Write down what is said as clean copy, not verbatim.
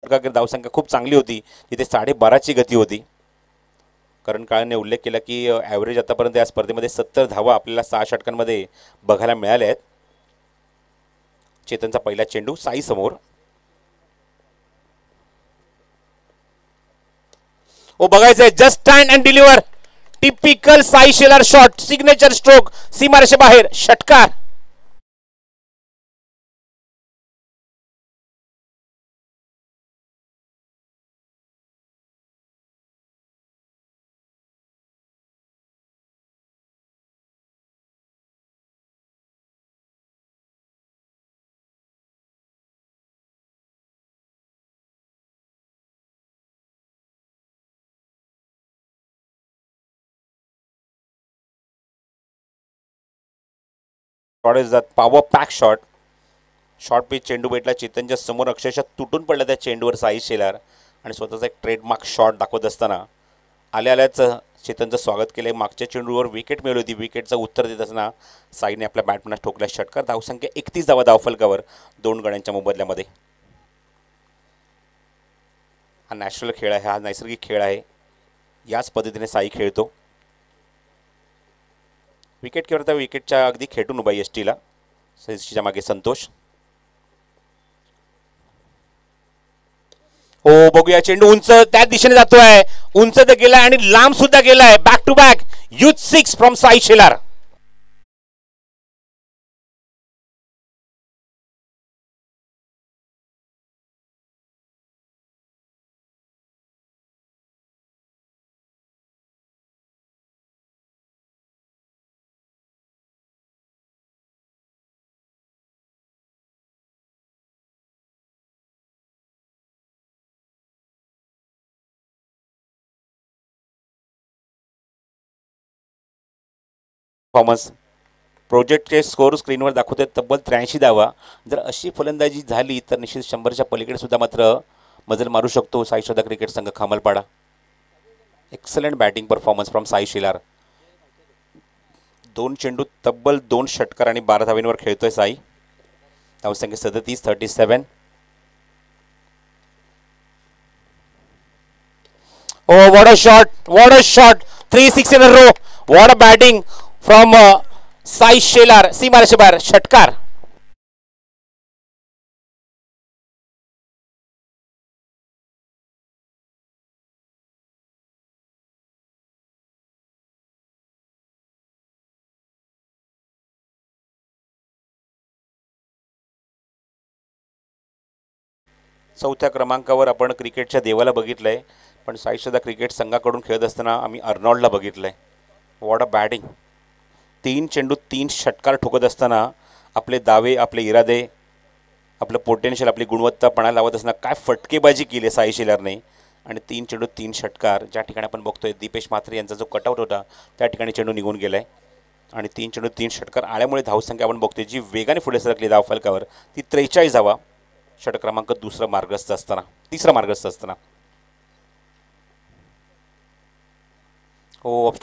धावसंख्या खूप चांगली होती, तिथे 12.5ची गती होती. करण काळेने उल्लेख केला की ॲव्हरेज आतापर्यंत या स्पर्धेमध्ये 70 धावा आपल्याला 6 षटकांमध्ये बघायला मिळाल्या आहेत. चेतनचा पहिला चेंडू साई समोर. ओ बघायचंय, just stand and deliver. Typical Sai Shelar shot, signature stroke, सीमारेषे बाहेर, षटकार. Shot is the power pack shot. Short pitch चेंडू भेटला चेतनच्या समोर, अक्षरशः तुटून पडला त्या चेंडूवर साई शेलार आणि स्वतःचा एक ट्रेडमार्क शॉट दाखवत असताना आल्याच चेतनचं स्वागत केलं. मागच्या चेंडूवर विकेट मिळवली होती, विकेटचं उत्तर देत असताना साईने आपल्या बॅटमॅनला ठोकला षटकार. धावसंख्या 31 धावा धावफलकावर 2 गड्यांच्या मोबदल्यामध्ये. हा नॅचरल खेळ आहे, हा नैसर्गिक खेळ आहे, याच पद्धतीने साई खेळतो. विकेट करता विकेटच्या अगदी खेटून उभा एसटीला. एसटीच्या मागे संतोष. हो बघूया, चेंडू उंच त्या दिशेने जातोय, उंच तर गेलाय आणि लांब सुद्धा गेलाय. Back to back youth 6 from Sai Shelar. Performance प्रोजेक्टचे स्कोर स्क्रीनवर दाखवते तब्बल 83 धावा. जर अशी फलंदाजी झाली तर निश्चित 100च्या पलीकडे सुद्धा मात्र मजल मारू शकतो साई श्रद्धा क्रिकेट संघ Khamalpada. Excellent batting performance from Sai Shelar. 2 चेंडू तब्बल 2 षटकार आणि 12 धावींवर खेळतोय साई. धावसंख्या 37. Oh what a shot, what a shot, 3 6 in a row. What a batting from Sai Shelar. सीमारेषे बाहेर, षटकार. चौथ्या क्रमांकावर आपण क्रिकेटच्या देवाला बघितलंय, पण साई श्रद्धा क्रिकेट संघाकडून खेळत असताना आम्ही अर्नॉल्डला बघितलंय. What a batting. 3 चेंडू 3 षटकार ठोकत असताना आपले दावे, आपले इरादे, आपलं पोटेन्शियल, आपली गुणवत्ता पणाला लावत असताना काय फटकेबाजी केली साई शेलारने. आणि 3 चेंडू 3 षटकार. ज्या ठिकाणी आपण बघतोय दीपेश म्हात्रे यांचा जो कटआउट होता त्या ठिकाणी चेंडू निघून गेलाय. आणि 3 चेंडू 3 षटकार आल्यामुळे धावसंख्या आपण बघतोय जी वेगाने पुढे सरकली धावफलकावर ती 43 धावा. षटक क्रमांक तिसरा मार्गस्थ असताना. हो